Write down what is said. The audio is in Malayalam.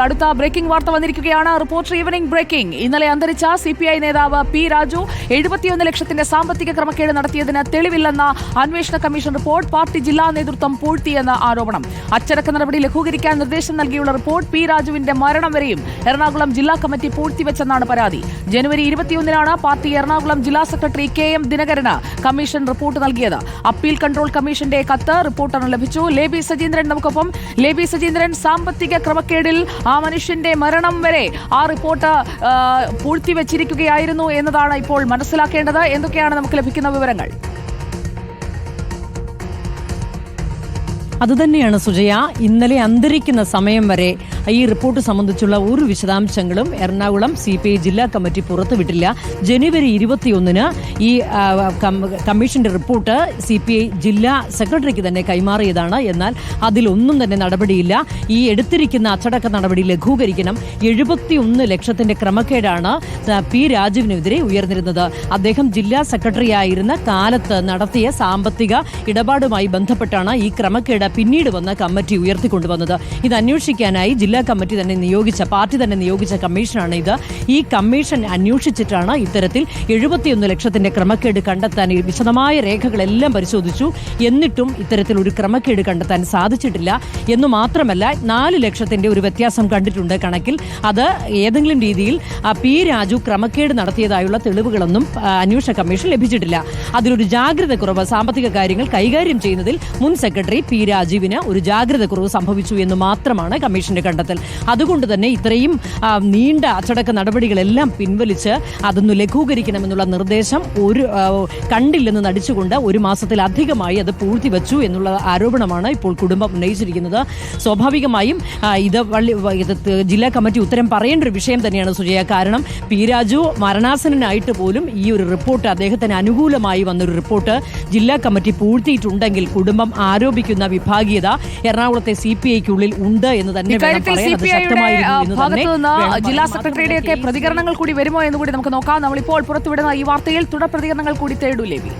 അടുത്ത ബ്രേക്കിംഗ് വാർത്ത വന്നിരിക്കുകയാണ്. Reporter evening breaking. ഇന്നലെ അന്തരിച്ച CPI നേതാവ് പി രാജു 71 ലക്ഷത്തിന്റെ സാമ്പത്തിക ക്രമക്കേട് നടത്തിയതിന് തെളിവില്ലെന്ന അന്വേഷണ കമ്മീഷൻ റിപ്പോർട്ട് പാർട്ടി ജില്ലാ നേതൃത്വം പൂഴ്ത്തിയെന്ന ആരോപണം. അച്ചടക്ക നടപടി ലഘൂകരിക്കാൻ നിർദ്ദേശം നൽകിയുള്ള റിപ്പോർട്ട് പി രാജുവിന്റെ മരണം വരെയും എറണാകുളം ജില്ലാ കമ്മിറ്റി പൂഴ്ത്തിവെച്ചെന്നാണ് പരാതി. ജനുവരി 21-നാണ് പാർട്ടി എറണാകുളം ജില്ലാ സെക്രട്ടറി KM ദിനകരന് കമ്മീഷൻ റിപ്പോർട്ട് നൽകിയത്. അപ്പീൽ കൺട്രോൾ കമ്മീഷന്റെ കത്ത് റിപ്പോർട്ടറിന് ലഭിച്ചു. ലേബി സജീന്ദ്രൻ നമുക്കൊപ്പം. ലേബി സജീന്ദ്രൻ, സാമ്പത്തിക ക്രമക്കേടിൽ ആ മനുഷ്യന്റെ മരണം വരെ ആ റിപ്പോർട്ട് പൂഴ്ത്തിവെച്ചിരിക്കുകയായിരുന്നു എന്നതാണ് ഇപ്പോൾ മനസ്സിലാക്കേണ്ടത്. എന്തൊക്കെയാണ് നമുക്ക് ലഭിക്കുന്ന വിവരങ്ങൾ? അതുതന്നെയാണ് സുജയ. ഇന്നലെ അന്തരിക്കുന്ന സമയം വരെ ഈ റിപ്പോർട്ട് സംബന്ധിച്ചുള്ള ഒരു വിശദാംശങ്ങളും എറണാകുളം CPI ജില്ലാ കമ്മിറ്റി പുറത്തുവിട്ടില്ല. ജനുവരി 21-ന് ഈ കമ്മീഷന്റെ റിപ്പോർട്ട് CPI ജില്ലാ സെക്രട്ടറിക്ക് തന്നെ കൈമാറിയതാണ്. എന്നാൽ അതിലൊന്നും തന്നെ നടപടിയില്ല. ഈ എടുത്തിരിക്കുന്ന അച്ചടക്ക നടപടി ലഘൂകരിക്കണം. 71 ലക്ഷത്തിന്റെ ക്രമക്കേടാണ് പി രാജുവിനെതിരെ ഉയർന്നിരുന്നത്. അദ്ദേഹം ജില്ലാ സെക്രട്ടറി ആയിരുന്ന കാലത്ത് നടത്തിയ സാമ്പത്തിക ഇടപാടുമായി ബന്ധപ്പെട്ടാണ് ഈ ക്രമക്കേട് പിന്നീട് വന്ന കമ്മിറ്റി ഉയർത്തിക്കൊണ്ടുവന്നത്. ഇത് അന്വേഷിക്കാനായി ജില്ലാ കമ്മിറ്റി തന്നെ നിയോഗിച്ച, പാർട്ടി തന്നെ നിയോഗിച്ച കമ്മീഷനാണ് ഇത്. ഈ കമ്മീഷൻ അന്വേഷിച്ചിട്ടാണ് ഇത്തരത്തിൽ 71 ലക്ഷത്തിന്റെ ക്രമക്കേട് കണ്ടെത്താൻ വിശദമായ രേഖകളെല്ലാം പരിശോധിച്ചു. എന്നിട്ടും ഇത്തരത്തിൽ ഒരു ക്രമക്കേട് കണ്ടെത്താൻ സാധിച്ചിട്ടില്ല. എന്നു മാത്രമല്ല, 4 ലക്ഷത്തിന്റെ ഒരു വ്യത്യാസം കണ്ടിട്ടുണ്ട് കണക്കിൽ. അത് ഏതെങ്കിലും രീതിയിൽ പി രാജു ക്രമക്കേട് നടത്തിയതായുള്ള തെളിവുകളൊന്നും അന്വേഷണ കമ്മീഷൻ ലഭിച്ചിട്ടില്ല. അതിലൊരു ജാഗ്രത കുറവ്, സാമ്പത്തിക കാര്യങ്ങൾ കൈകാര്യം ചെയ്യുന്നതിൽ മുൻ സെക്രട്ടറി പി രാജീവിന് ഒരു ജാഗ്രത കുറവ് സംഭവിച്ചു എന്ന് മാത്രമാണ് കമ്മീഷന്റെ കണ്ടെത്തൽ. അതുകൊണ്ട് തന്നെ ഇത്രയും നീണ്ട അച്ചടക്ക നടപടികളെല്ലാം പിൻവലിച്ച് അതൊന്ന് ലഘൂകരിക്കണമെന്നുള്ള നിർദ്ദേശം കണ്ടില്ലെന്ന് നടിച്ചുകൊണ്ട് 1 മാസത്തിലധികമായി അത് പൂഴ്ത്തിവെച്ചു എന്നുള്ള ആരോപണമാണ് ഇപ്പോൾ കുടുംബം ഉന്നയിച്ചിരിക്കുന്നത്. സ്വാഭാവികമായും ഇത് ജില്ലാ കമ്മിറ്റി ഉത്തരം പറയേണ്ട ഒരു വിഷയം തന്നെയാണ് സുജയ. കാരണം പി രാജു മരണാസന്നനായിട്ട് പോലും ഈ ഒരു റിപ്പോർട്ട്, അദ്ദേഹത്തിന് അനുകൂലമായി വന്നൊരു റിപ്പോർട്ട് ജില്ലാ കമ്മിറ്റി പൂഴ്ത്തിയിട്ടുണ്ടെങ്കിൽ കുടുംബം ആരോപിക്കുന്ന വിഭാഗീയത എറണാകുളത്തെ CPIക്കുള്ളിൽ ഉണ്ട് എന്ന് തന്നെ ജില്ലാ സെക്രട്ടറിയുടെയൊക്കെ പ്രതികരണങ്ങൾ കൂടി വരുമോ എന്ന് കൂടി നമുക്ക് നോക്കാം. നമ്മളിപ്പോൾ പുറത്തുവിടുന്ന ഈ വാർത്തയിൽ തുടർ പ്രതികരണങ്ങൾ കൂടി തേടൂ ലേബി.